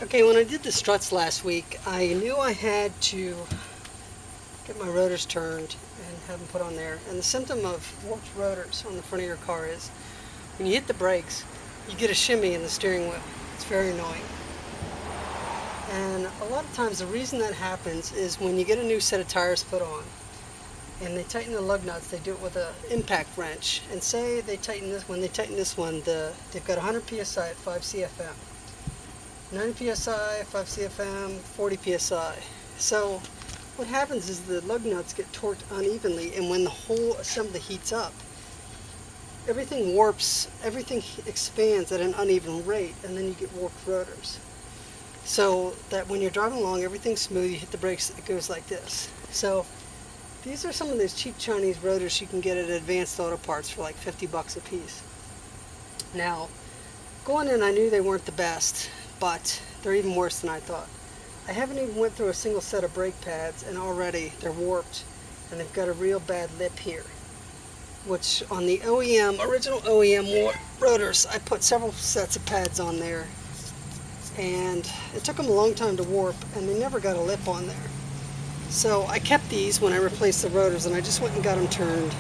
Okay, when I did the struts last week, I knew I had to get my rotors turned and have them put on there. And the symptom of warped rotors on the front of your car is when you hit the brakes, you get a shimmy in the steering wheel. It's very annoying. And a lot of times the reason that happens is when you get a new set of tires put on and they tighten the lug nuts, they do it with an impact wrench. And say they tighten this, when they tighten this one, they've got 100 psi at 5 CFM. 90 psi, 5 CFM, 40 psi. So what happens is the lug nuts get torqued unevenly, and when the whole assembly heats up, everything warps, everything expands at an uneven rate, and then you get warped rotors. So that when you're driving along, everything's smooth, you hit the brakes, it goes like this. So these are some of those cheap Chinese rotors you can get at Advanced Auto Parts for like 50 bucks a piece. Now, going in, I knew they weren't the best, but they're even worse than I thought. I haven't even went through a single set of brake pads, and already they're warped, and they've got a real bad lip here. Which on the original OEM rotors, I put several sets of pads on there, and it took them a long time to warp, and they never got a lip on there. So I kept these when I replaced the rotors, and I just went and got them turned,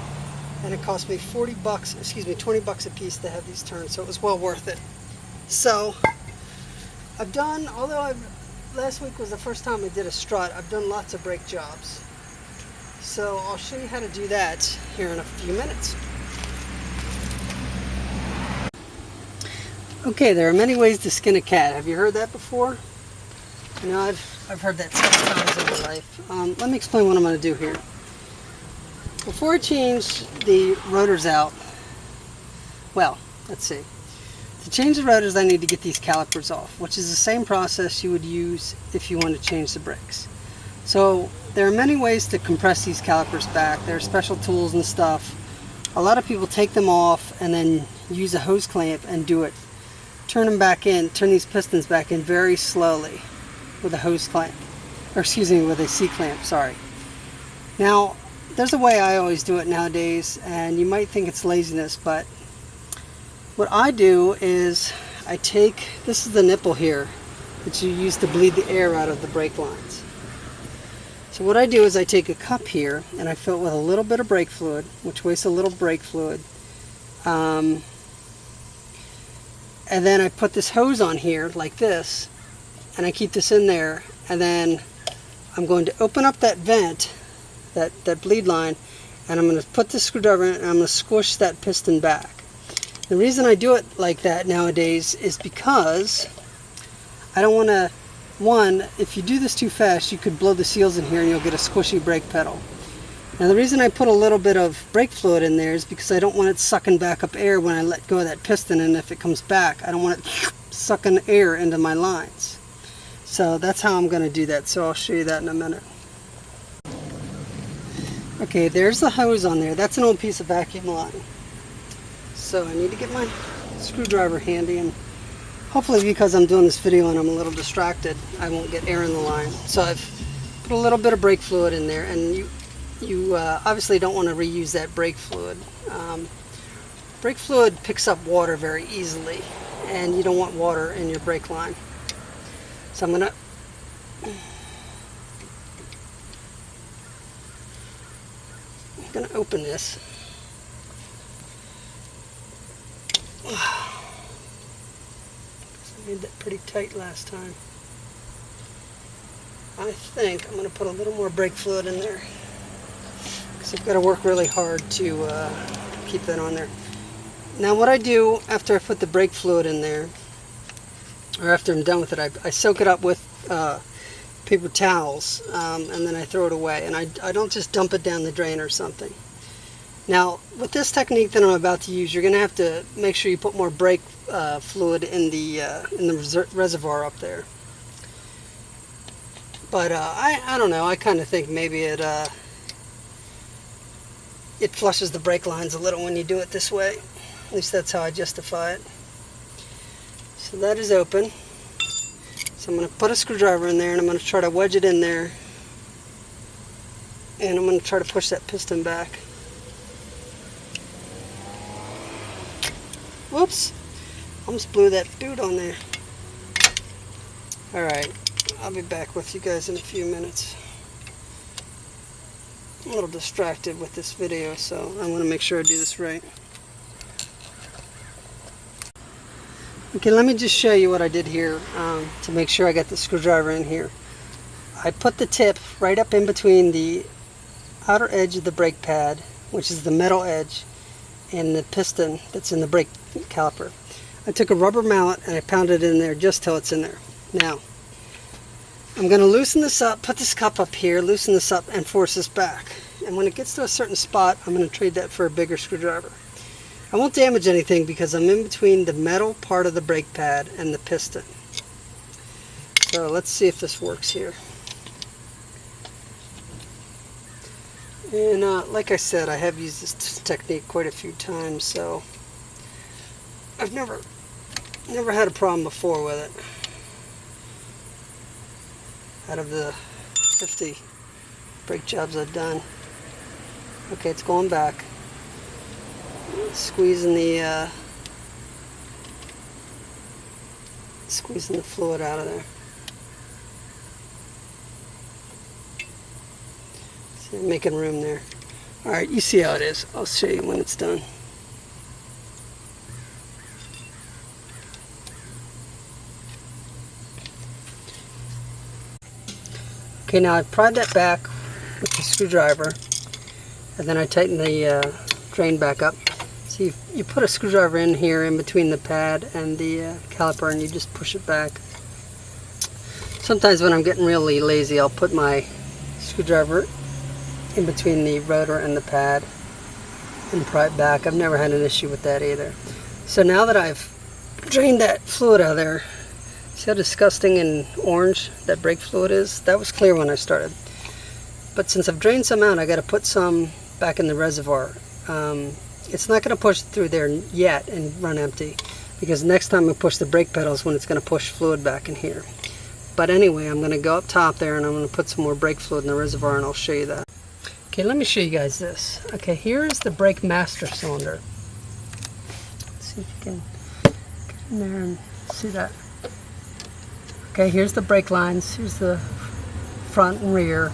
and it cost me 20 bucks a piece to have these turned, so it was well worth it. So I've done, last week was the first time I did a strut, I've done lots of brake jobs. So I'll show you how to do that here in a few minutes. Okay, there are many ways to skin a cat. Have you heard that before? You know, I've heard that several times in my life. Let me explain what I'm going to do here. Before I change the rotors out, well, let's see. To change the rotors, I need to get these calipers off, which is the same process you would use if you want to change the brakes. So there are many ways to compress these calipers back. There are special tools and stuff. A lot of people take them off and then use a hose clamp and do it. Turn them back in, turn these pistons back in very slowly with a hose clamp, or excuse me, with a C-clamp, sorry. Now, there's a way I always do it nowadays, and you might think it's laziness, but what I do is I take, this is the nipple here that you use to bleed the air out of the brake lines. So what I do is I take a cup here and I fill it with a little bit of brake fluid, which wastes a little brake fluid. And then I put this hose on here like this, and I keep this in there, and then I'm going to open up that vent, that bleed line, and I'm going to put the screwdriver in and I'm going to squish that piston back. The reason I do it like that nowadays is because I don't want to, one, if you do this too fast, you could blow the seals in here and you'll get a squishy brake pedal. Now the reason I put a little bit of brake fluid in there is because I don't want it sucking back up air when I let go of that piston, and if it comes back, I don't want it sucking air into my lines. So that's how I'm going to do that, so I'll show you that in a minute. Okay, there's the hose on there. That's an old piece of vacuum line. So I need to get my screwdriver handy, and hopefully because I'm doing this video and I'm a little distracted, I won't get air in the line. So I've put a little bit of brake fluid in there, and you obviously don't want to reuse that brake fluid. Brake fluid picks up water very easily, and you don't want water in your brake line. So I'm going to open this. I made that pretty tight last time. I think I'm going to put a little more brake fluid in there, because I've got to work really hard to keep that on there. Now what I do after I put the brake fluid in there, or after I'm done with it, I soak it up with paper towels, and then I throw it away, and I don't just dump it down the drain or something. Now, with this technique that I'm about to use, you're going to have to make sure you put more brake fluid in the reservoir up there. But I don't know. I kind of think maybe it flushes the brake lines a little when you do it this way. At least that's how I justify it. So that is open. So I'm going to put a screwdriver in there, and I'm going to try to wedge it in there, and I'm going to try to push that piston back. Whoops, almost blew that boot on there. Alright, I'll be back with you guys in a few minutes. I'm a little distracted with this video, so I want to make sure I do this right. Okay, let me just show you what I did here to make sure I got the screwdriver in here. I put the tip right up in between the outer edge of the brake pad, which is the metal edge, and the piston that's in the brake caliper. I took a rubber mallet and I pounded it in there just till it's in there. Now, I'm going to loosen this up, put this cup up here, loosen this up, and force this back. And when it gets to a certain spot, I'm going to trade that for a bigger screwdriver. I won't damage anything because I'm in between the metal part of the brake pad and the piston. So let's see if this works here. And like I said, I have used this technique quite a few times, so I've never had a problem before with it. Out of the 50 brake jobs I've done. Okay, it's going back. Squeezing the fluid out of there. See, I'm making room there. Alright, you see how it is. I'll show you when it's done. Okay, now I pried that back with the screwdriver, and then I tighten the drain back up. So you put a screwdriver in here in between the pad and the caliper, and you just push it back. Sometimes when I'm getting really lazy, I'll put my screwdriver in between the rotor and the pad and pry it back. I've never had an issue with that either. So now that I've drained that fluid out of there, see how disgusting and orange that brake fluid is? That was clear when I started. But since I've drained some out, I got to put some back in the reservoir. It's not going to push through there yet and run empty, because next time I push the brake pedal is when it's going to push fluid back in here. But anyway, I'm going to go up top there and I'm going to put some more brake fluid in the reservoir, and I'll show you that. Okay, let me show you guys this. Okay, here is the brake master cylinder. Let's see if you can get in there and see that. Okay, here's the brake lines. Here's the front and rear.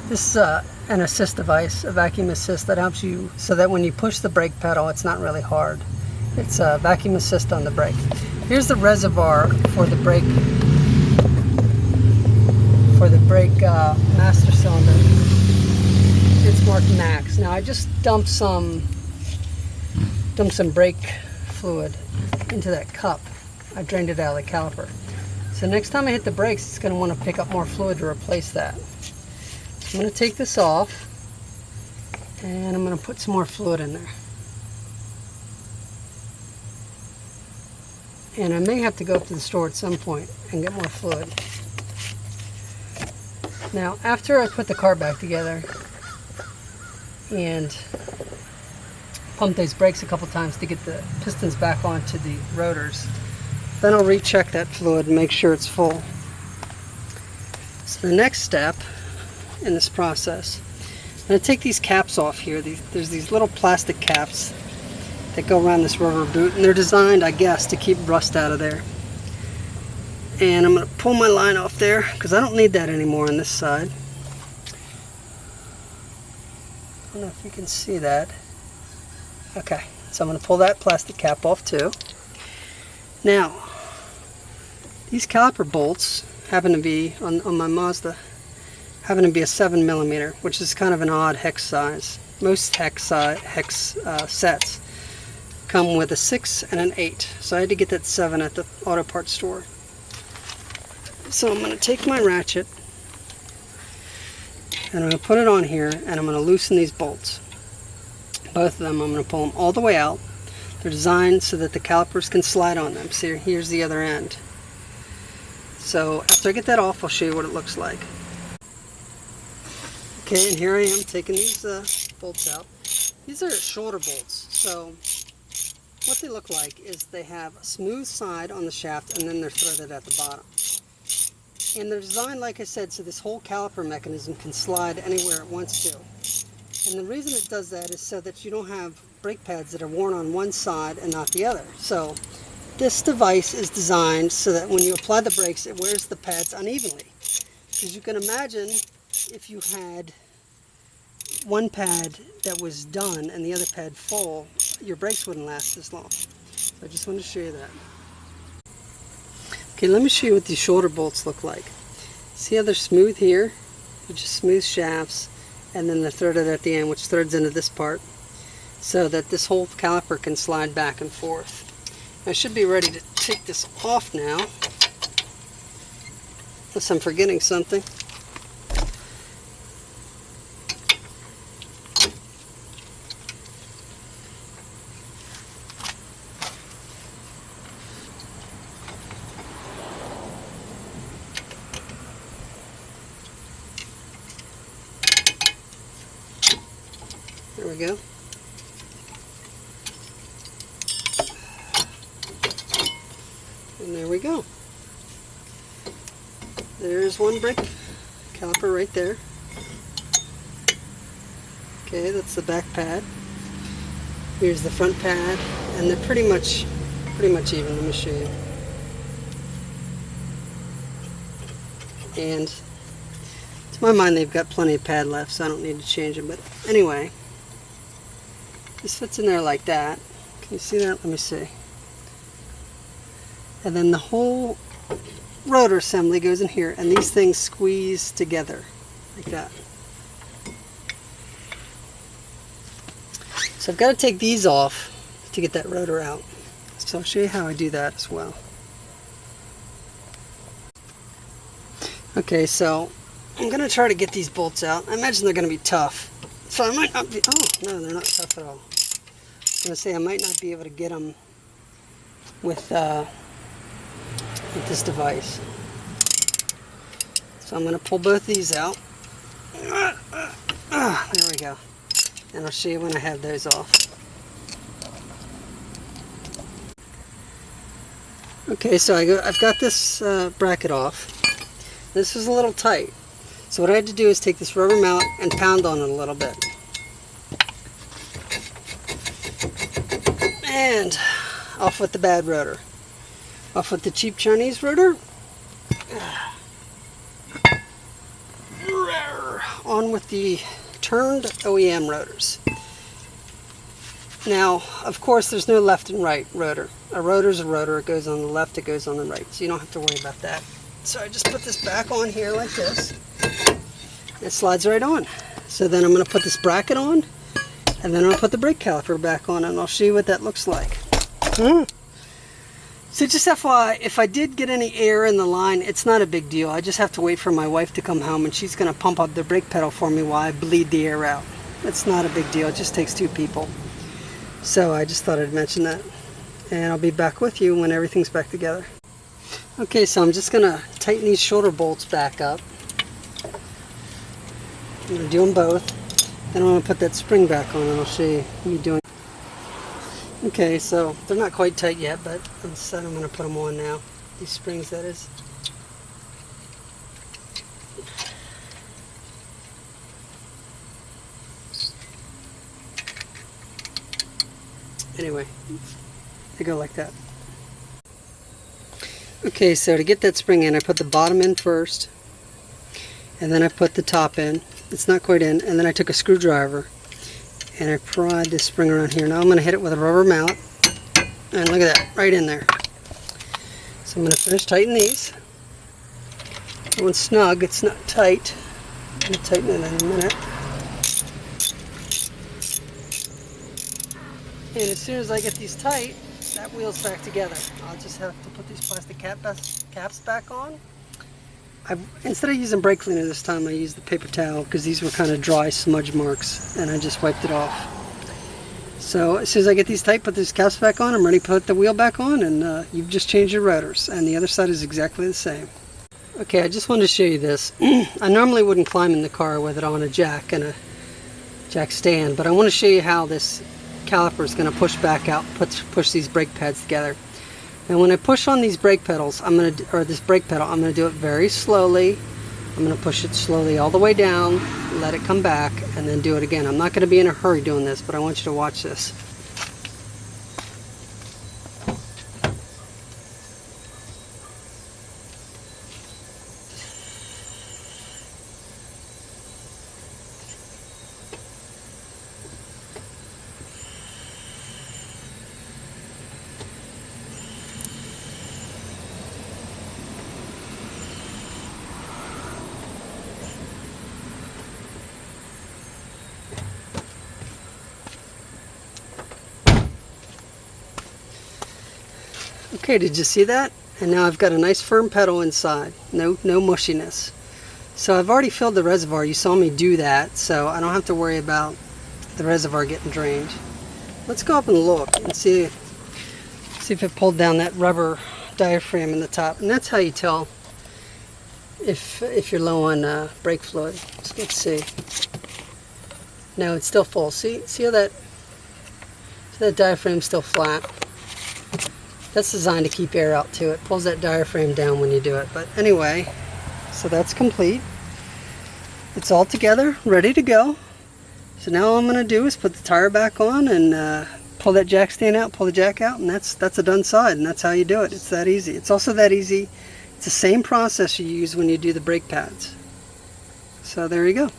This is an assist device, a vacuum assist that helps you so that when you push the brake pedal, it's not really hard. It's a vacuum assist on the brake. Here's the reservoir for the brake master cylinder. It's marked max. Now I just dumped some brake fluid into that cup. I drained it out of the caliper. So next time I hit the brakes, it's going to want to pick up more fluid to replace that. I'm going to take this off, and I'm going to put some more fluid in there. And I may have to go up to the store at some point and get more fluid. Now, after I put the car back together and pump these brakes a couple times to get the pistons back onto the rotors, then I'll recheck that fluid and make sure it's full. So the next step in this process, I'm going to take these caps off here. There's these little plastic caps that go around this rubber boot, and they're designed, I guess, to keep rust out of there. And I'm going to pull my line off there because I don't need that anymore on this side. I don't know if you can see that. Okay, so I'm going to pull that plastic cap off too. Now, these caliper bolts happen to be, on my Mazda, happen to be a 7mm, which is kind of an odd hex size. Most hex sets come with a 6 and an 8, so I had to get that 7 at the auto parts store. So I'm going to take my ratchet and I'm going to put it on here, and I'm going to loosen these bolts. Both of them, I'm going to pull them all the way out. They're designed so that the calipers can slide on them. See, here's the other end. So after I get that off, I'll show you what it looks like. Okay, and here I am taking these bolts out. These are shoulder bolts, so what they look like is they have a smooth side on the shaft, and then they're threaded at the bottom. And they're designed, like I said, so this whole caliper mechanism can slide anywhere it wants to. And the reason it does that is so that you don't have brake pads that are worn on one side and not the other. So this device is designed so that when you apply the brakes, it wears the pads unevenly. Because you can imagine if you had one pad that was done and the other pad full, your brakes wouldn't last as long. So I just wanted to show you that. Okay, let me show you what these shoulder bolts look like. See how they're smooth here? They're just smooth shafts, and then they're threaded at the end, which threads into this part, so that this whole caliper can slide back and forth. I should be ready to take this off now, unless I'm forgetting something. There we go. And there we go. There's one brake caliper right there. Okay, that's the back pad. Here's the front pad, and they're pretty much even. Let me show you. And to my mind, they've got plenty of pad left, so I don't need to change them. But anyway, this fits in there like that. Can you see that? Let me see. And then the whole rotor assembly goes in here, and these things squeeze together like that. So I've got to take these off to get that rotor out. So I'll show you how I do that as well. Okay, so I'm going to try to get these bolts out. I imagine they're going to be tough. So I might not be, oh no, they're not tough at all. I was going to say I might not be able to get them with this device. So I'm going to pull both these out. There we go. And I'll show you when I have those off. Okay, so I've got this bracket off. This was a little tight. So what I had to do is take this rubber mallet and pound on it a little bit. And off with the bad rotor. Off with the cheap Chinese rotor. On with the turned OEM rotors. Now, of course, there's no left and right rotor. A rotor's a rotor. It goes on the left, it goes on the right. So you don't have to worry about that. So I just put this back on here like this. It slides right on. So then I'm going to put this bracket on, and then I'll put the brake caliper back on, and I'll show you what that looks like. So just FYI, if I did get any air in the line, it's not a big deal. I just have to wait for my wife to come home, and she's going to pump up the brake pedal for me while I bleed the air out. It's not a big deal. It just takes two people. So I just thought I'd mention that. And I'll be back with you when everything's back together. Okay, so I'm just going to tighten these shoulder bolts back up. I'm going to do them both. Then I'm going to put that spring back on, and I'll show you me doing. Okay, so they're not quite tight yet, but instead I'm going to put them on now. These springs, that is. Anyway, they go like that. Okay, so to get that spring in, I put the bottom in first, and then I put the top in. It's not quite in, and then I took a screwdriver and I pried this spring around here. Now I'm going to hit it with a rubber mallet, and look at that, right in there. So I'm going to finish tightening these. That one's snug, it's not tight. I'm going to tighten it in a minute. And as soon as I get these tight, that wheel's back together. I'll just have to put these plastic caps back on. Instead of using brake cleaner this time, I used the paper towel because these were kind of dry smudge marks, and I just wiped it off. So as soon as I get these tight, put these caps back on, I'm ready to put the wheel back on, and you've just changed your rotors, and the other side is exactly the same. Okay, I just wanted to show you this. I normally wouldn't climb in the car with it on a jack and a jack stand, but I want to show you how this caliper is going to push back out, push these brake pads together. And when I push on these brake pedals, this brake pedal, I'm going to do it very slowly. I'm going to push it slowly all the way down, let it come back, and then do it again. I'm not going to be in a hurry doing this, but I want you to watch this. Okay, did you see that? And now I've got a nice firm pedal inside. No mushiness. So I've already filled the reservoir. You saw me do that, so I don't have to worry about the reservoir getting drained. Let's go up and look and see if it pulled down that rubber diaphragm in the top. And that's how you tell if you're low on brake fluid. So let's see. No, it's still full. See how that diaphragm's still flat? That's designed to keep air out too. It pulls that diaphragm down when you do it. But anyway, so that's complete. It's all together, ready to go. So now all I'm going to do is put the tire back on and pull that jack stand out, pull the jack out, and that's a done side, and that's how you do it. It's that easy. It's also that easy. It's the same process you use when you do the brake pads. So there you go.